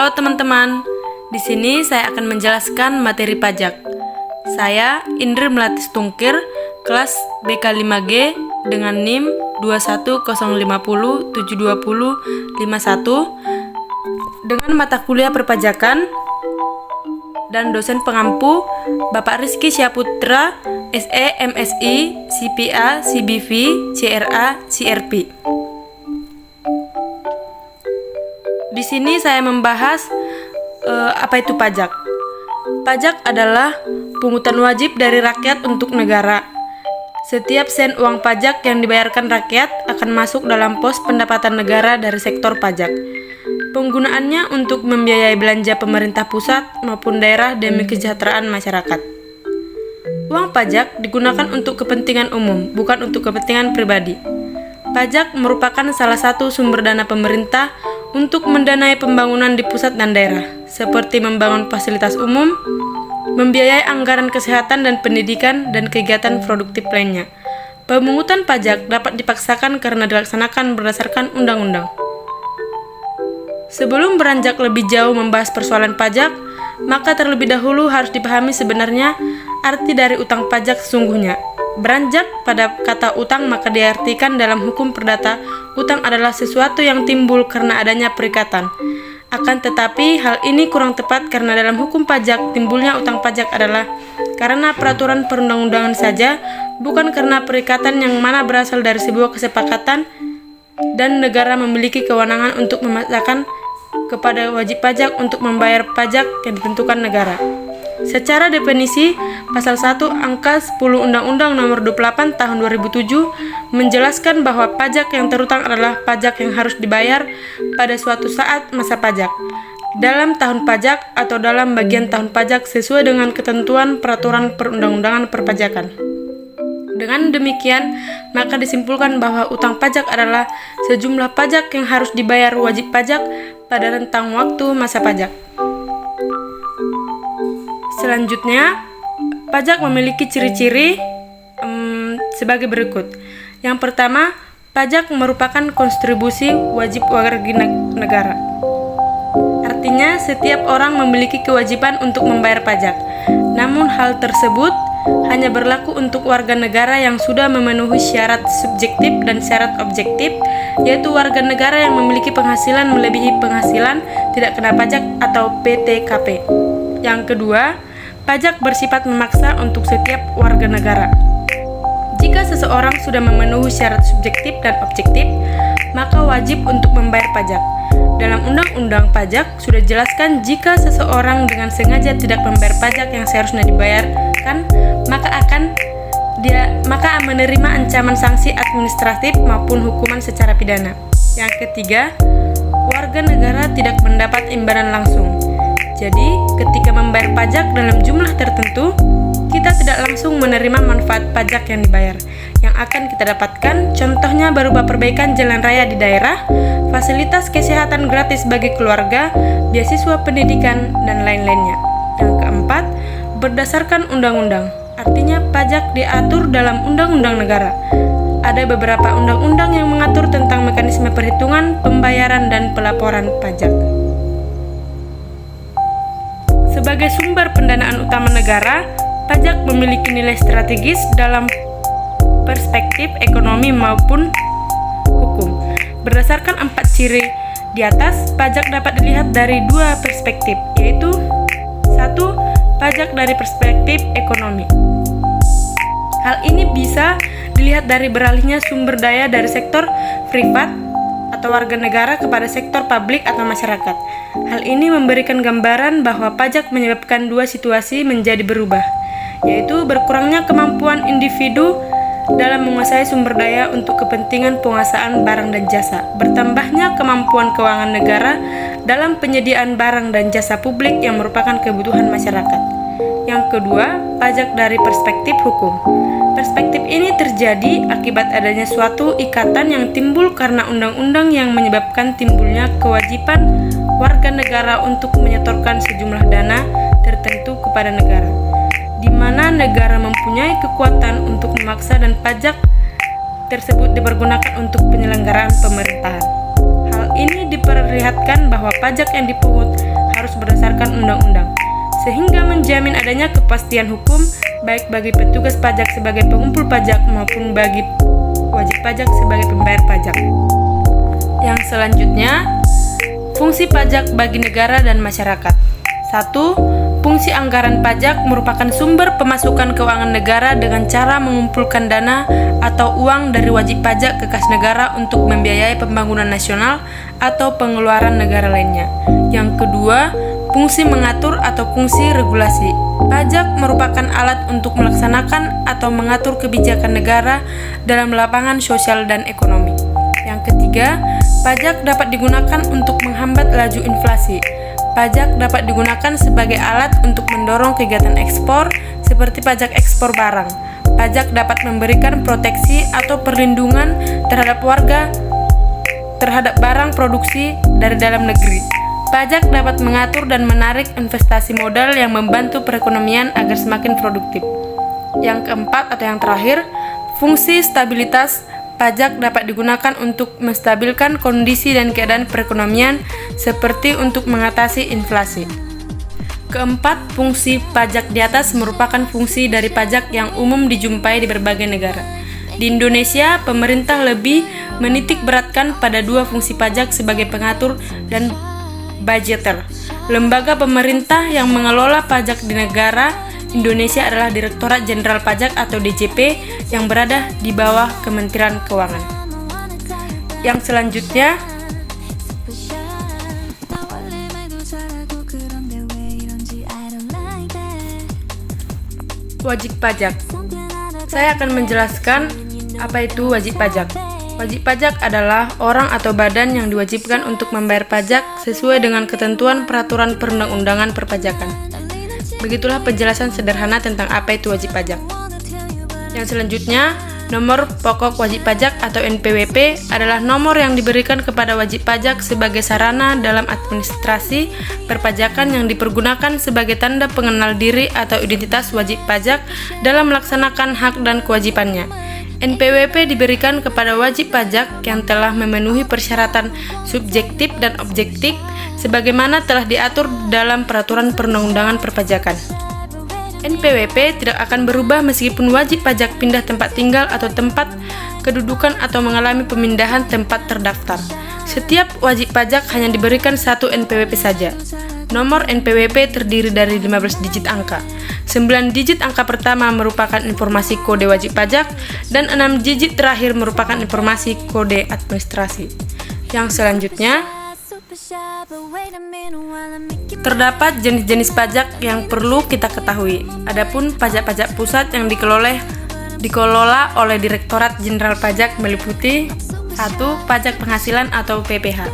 Halo teman-teman, di sini saya akan menjelaskan materi pajak. Saya Indri Melatis Tungkir, kelas BK5G dengan NIM 21050720151 dengan mata kuliah perpajakan dan dosen pengampu Bapak Rizky Syaputra, SE, MSI, CPA, CBV, CRA, CRP. Di sini saya membahas apa itu pajak. Pajak adalah pungutan wajib dari rakyat untuk negara. Setiap sen uang pajak yang dibayarkan rakyat akan masuk dalam pos pendapatan negara dari sektor pajak. Penggunaannya untuk membiayai belanja pemerintah pusat maupun daerah demi kesejahteraan masyarakat. Uang pajak digunakan untuk kepentingan umum, bukan untuk kepentingan pribadi. Pajak merupakan salah satu sumber dana pemerintah untuk mendanai pembangunan di pusat dan daerah, seperti membangun fasilitas umum, membiayai anggaran kesehatan dan pendidikan, dan kegiatan produktif lainnya. Pemungutan pajak dapat dipaksakan karena dilaksanakan berdasarkan undang-undang. Sebelum beranjak lebih jauh membahas persoalan pajak, maka terlebih dahulu harus dipahami sebenarnya arti dari utang pajak sesungguhnya. Beranjak pada kata utang maka diartikan dalam hukum perdata, utang adalah sesuatu yang timbul karena adanya perikatan. Akan tetapi hal ini kurang tepat karena dalam hukum pajak timbulnya utang pajak adalah karena peraturan perundang-undangan saja, bukan karena perikatan yang mana berasal dari sebuah kesepakatan dan negara memiliki kewenangan untuk memaksakan kepada wajib pajak untuk membayar pajak yang ditentukan negara. Secara definisi, Pasal 1 Angka 10 Undang-Undang Nomor 28 Tahun 2007 menjelaskan bahwa pajak yang terutang adalah pajak yang harus dibayar pada suatu saat masa pajak, dalam tahun pajak atau dalam bagian tahun pajak sesuai dengan ketentuan peraturan perundang-undangan perpajakan. Dengan demikian, maka disimpulkan bahwa utang pajak adalah sejumlah pajak yang harus dibayar wajib pajak pada rentang waktu masa pajak. Selanjutnya, pajak memiliki ciri-ciri sebagai berikut. Yang pertama, pajak merupakan kontribusi wajib warga negara. Artinya, setiap orang memiliki kewajiban untuk membayar pajak. Namun, hal tersebut hanya berlaku untuk warga negara yang sudah memenuhi syarat subjektif dan syarat objektif, yaitu warga negara yang memiliki penghasilan melebihi penghasilan tidak kena pajak atau PTKP. Yang kedua, pajak bersifat memaksa untuk setiap warga negara. Jika seseorang sudah memenuhi syarat subjektif dan objektif, maka wajib untuk membayar pajak. Dalam Undang-Undang Pajak sudah dijelaskan jika seseorang dengan sengaja tidak membayar pajak yang seharusnya dibayarkan, maka menerima ancaman sanksi administratif maupun hukuman secara pidana. Yang ketiga, warga negara tidak mendapat imbalan langsung. Jadi, ketika membayar pajak dalam jumlah tertentu, kita tidak langsung menerima manfaat pajak yang dibayar. Yang akan kita dapatkan, contohnya berupa perbaikan jalan raya di daerah, fasilitas kesehatan gratis bagi keluarga, beasiswa pendidikan, dan lain-lainnya. Yang keempat, berdasarkan undang-undang. Artinya, pajak diatur dalam undang-undang negara. Ada beberapa undang-undang yang mengatur tentang mekanisme perhitungan, pembayaran, dan pelaporan pajak. Sebagai sumber pendanaan utama negara, pajak memiliki nilai strategis dalam perspektif ekonomi maupun hukum. Berdasarkan 4 ciri di atas, pajak dapat dilihat dari 2 perspektif, yaitu 1. Pajak dari perspektif ekonomi. Hal ini bisa dilihat dari beralihnya sumber daya dari sektor privat atau warga negara kepada sektor publik atau masyarakat. Hal ini memberikan gambaran bahwa pajak menyebabkan 2 situasi menjadi berubah, yaitu berkurangnya kemampuan individu dalam menguasai sumber daya untuk kepentingan penguasaan barang dan jasa, bertambahnya kemampuan keuangan negara dalam penyediaan barang dan jasa publik yang merupakan kebutuhan masyarakat. Yang kedua, pajak dari perspektif hukum. Perspektif ini terjadi akibat adanya suatu ikatan yang timbul karena undang-undang yang menyebabkan timbulnya kewajiban warga negara untuk menyetorkan sejumlah dana tertentu kepada negara, di mana negara mempunyai kekuatan untuk memaksa dan pajak tersebut dipergunakan untuk penyelenggaraan pemerintahan. Hal ini diperlihatkan bahwa pajak yang dipungut harus berdasarkan undang-undang, sehingga menjamin adanya kepastian hukum baik bagi petugas pajak sebagai pengumpul pajak maupun bagi wajib pajak sebagai pembayar pajak. Yang selanjutnya, fungsi pajak bagi negara dan masyarakat. 1. Fungsi anggaran pajak merupakan sumber pemasukan keuangan negara dengan cara mengumpulkan dana atau uang dari wajib pajak ke kas negara untuk membiayai pembangunan nasional atau pengeluaran negara lainnya. Yang kedua, fungsi mengatur atau fungsi regulasi. Pajak merupakan alat untuk melaksanakan atau mengatur kebijakan negara dalam lapangan sosial dan ekonomi. Yang ketiga, pajak dapat digunakan untuk menghambat laju inflasi. Pajak dapat digunakan sebagai alat untuk mendorong kegiatan ekspor seperti pajak ekspor barang. Pajak dapat memberikan proteksi atau perlindungan terhadap warga terhadap barang produksi dari dalam negeri. Pajak dapat mengatur dan menarik investasi modal yang membantu perekonomian agar semakin produktif. Yang keempat atau yang terakhir, fungsi stabilitas. Pajak dapat digunakan untuk menstabilkan kondisi dan keadaan perekonomian seperti untuk mengatasi inflasi. Keempat, fungsi pajak di atas merupakan fungsi dari pajak yang umum dijumpai di berbagai negara. Di Indonesia, pemerintah lebih menitik beratkan pada dua fungsi pajak sebagai pengatur dan budgeter. Lembaga pemerintah yang mengelola pajak di negara Indonesia adalah Direktorat Jenderal Pajak atau DJP yang berada di bawah Kementerian Keuangan. Yang selanjutnya, wajib pajak. Saya akan menjelaskan apa itu wajib pajak. Wajib pajak adalah orang atau badan yang diwajibkan untuk membayar pajak sesuai dengan ketentuan peraturan perundang-undangan perpajakan. Begitulah penjelasan sederhana tentang apa itu wajib pajak. Yang selanjutnya, nomor pokok wajib pajak atau NPWP adalah nomor yang diberikan kepada wajib pajak sebagai sarana dalam administrasi perpajakan yang dipergunakan sebagai tanda pengenal diri atau identitas wajib pajak dalam melaksanakan hak dan kewajibannya. NPWP diberikan kepada wajib pajak yang telah memenuhi persyaratan subjektif dan objektif sebagaimana telah diatur dalam peraturan perundang-undangan perpajakan. NPWP tidak akan berubah meskipun wajib pajak pindah tempat tinggal atau tempat kedudukan atau mengalami pemindahan tempat terdaftar. Setiap wajib pajak hanya diberikan satu NPWP saja. Nomor NPWP terdiri dari 15 digit angka. 9 digit angka pertama merupakan informasi kode wajib pajak dan 6 digit terakhir merupakan informasi kode administrasi. Yang selanjutnya, terdapat jenis-jenis pajak yang perlu kita ketahui. Adapun pajak-pajak pusat yang dikelola oleh Direktorat Jenderal Pajak meliputi 1. Pajak penghasilan atau PPH.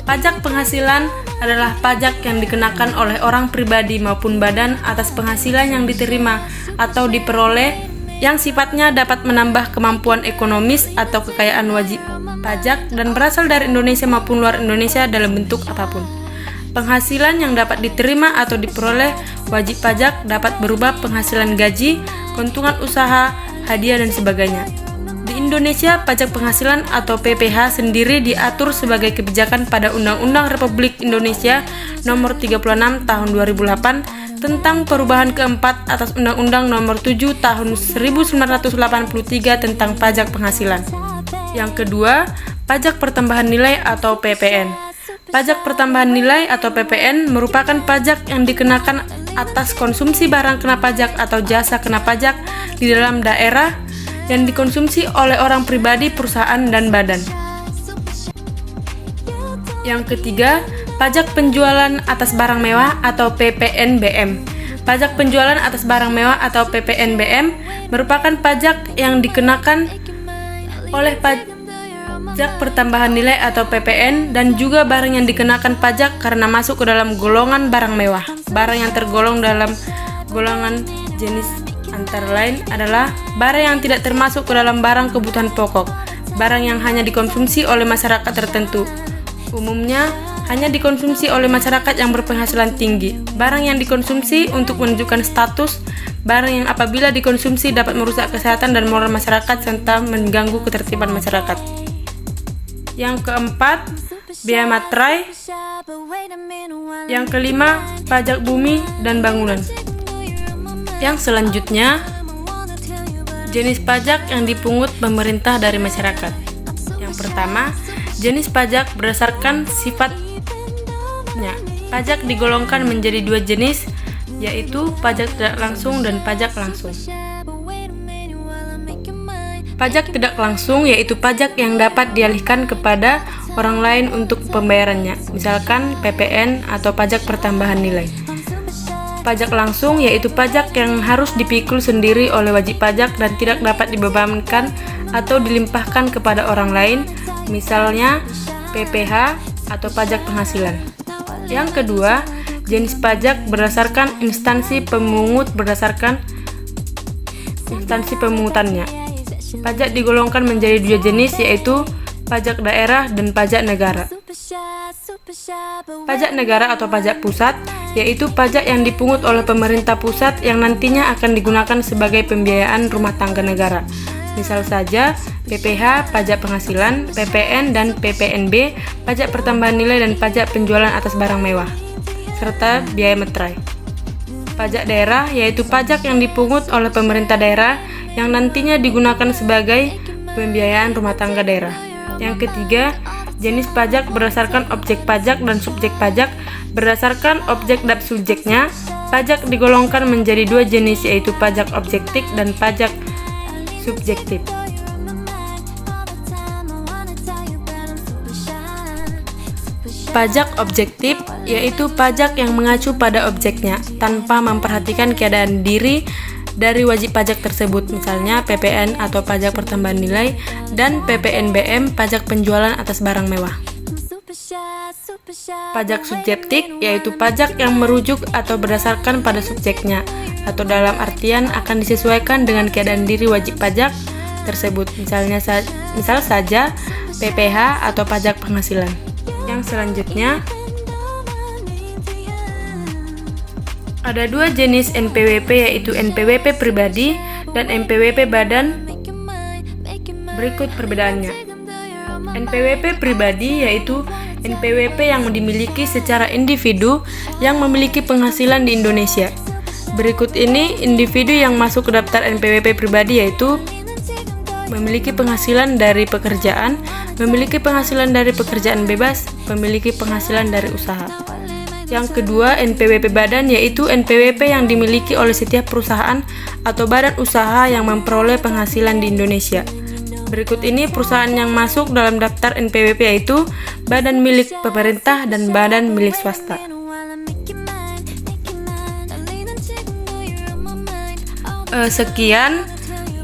Pajak penghasilan adalah pajak yang dikenakan oleh orang pribadi maupun badan atas penghasilan yang diterima atau diperoleh yang sifatnya dapat menambah kemampuan ekonomis atau kekayaan wajib pajak dan berasal dari Indonesia maupun luar Indonesia dalam bentuk apapun. Penghasilan yang dapat diterima atau diperoleh wajib pajak dapat berupa penghasilan gaji, keuntungan usaha, hadiah, dan sebagainya. Di Indonesia, pajak penghasilan atau PPH sendiri diatur sebagai kebijakan pada Undang-Undang Republik Indonesia Nomor 36 Tahun 2008 tentang perubahan keempat atas Undang-Undang Nomor 7 Tahun 1983 tentang pajak penghasilan. Yang kedua, pajak pertambahan nilai atau PPN. Pajak pertambahan nilai atau PPN merupakan pajak yang dikenakan atas konsumsi barang kena pajak atau jasa kena pajak di dalam daerah yang dikonsumsi oleh orang pribadi, perusahaan, dan badan. Yang ketiga, pajak penjualan atas barang mewah atau PPNBM. Pajak penjualan atas barang mewah atau PPNBM merupakan pajak yang dikenakan oleh pajak pertambahan nilai atau PPN dan juga barang yang dikenakan pajak karena masuk ke dalam golongan barang mewah. Barang yang tergolong dalam golongan jenis antara lain adalah barang yang tidak termasuk ke dalam barang kebutuhan pokok, barang yang hanya dikonsumsi oleh masyarakat tertentu, umumnya hanya dikonsumsi oleh masyarakat yang berpenghasilan tinggi, barang yang dikonsumsi untuk menunjukkan status, barang yang apabila dikonsumsi dapat merusak kesehatan dan moral masyarakat serta mengganggu ketertiban masyarakat. Yang keempat, biaya materai. Yang kelima, pajak bumi dan bangunan. Yang selanjutnya, jenis pajak yang dipungut pemerintah dari masyarakat. Yang pertama, jenis pajak berdasarkan sifatnya. Pajak digolongkan menjadi dua jenis, yaitu pajak tidak langsung dan pajak langsung. Pajak tidak langsung yaitu pajak yang dapat dialihkan kepada orang lain untuk pembayarannya, misalkan PPN atau pajak pertambahan nilai. Pajak langsung yaitu pajak yang harus dipikul sendiri oleh wajib pajak dan tidak dapat dibebankan atau dilimpahkan kepada orang lain, misalnya PPh atau pajak penghasilan. Yang kedua, jenis pajak berdasarkan instansi pemungut berdasarkan instansi pemungutannya. Pajak digolongkan menjadi dua jenis, yaitu pajak daerah dan pajak negara. Pajak negara atau pajak pusat yaitu pajak yang dipungut oleh pemerintah pusat yang nantinya akan digunakan sebagai pembiayaan rumah tangga negara. Misal saja PPh, pajak penghasilan, PPN dan PPNB, pajak pertambahan nilai dan pajak penjualan atas barang mewah, serta biaya materai. Pajak daerah yaitu pajak yang dipungut oleh pemerintah daerah yang nantinya digunakan sebagai pembiayaan rumah tangga daerah. Yang ketiga, jenis pajak berdasarkan objek pajak dan subjek pajak. Berdasarkan objek dan subjeknya, pajak digolongkan menjadi dua jenis, yaitu pajak objektif dan pajak subjektif. Pajak objektif yaitu pajak yang mengacu pada objeknya tanpa memperhatikan keadaan diri dari wajib pajak tersebut, misalnya PPN atau pajak pertambahan nilai dan PPNBM, pajak penjualan atas barang mewah. Pajak subjektif yaitu pajak yang merujuk atau berdasarkan pada subjeknya atau dalam artian akan disesuaikan dengan keadaan diri wajib pajak tersebut, misal saja PPh atau pajak penghasilan. Yang selanjutnya, ada dua jenis NPWP yaitu NPWP pribadi dan NPWP badan. Berikut perbedaannya. NPWP pribadi yaitu NPWP yang dimiliki secara individu yang memiliki penghasilan di Indonesia. Berikut ini individu yang masuk ke daftar NPWP pribadi yaitu memiliki penghasilan dari pekerjaan, memiliki penghasilan dari pekerjaan bebas, memiliki penghasilan dari usaha. Yang kedua, NPWP badan yaitu NPWP yang dimiliki oleh setiap perusahaan atau badan usaha yang memperoleh penghasilan di Indonesia. Berikut ini perusahaan yang masuk dalam daftar NPWP yaitu badan milik pemerintah dan badan milik swasta. Sekian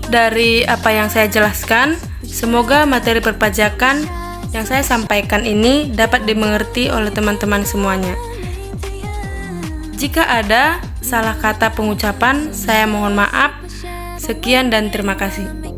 dari apa yang saya jelaskan. Semoga materi perpajakan yang saya sampaikan ini dapat dimengerti oleh teman-teman semuanya. Jika ada salah kata pengucapan, saya mohon maaf. Sekian dan terima kasih.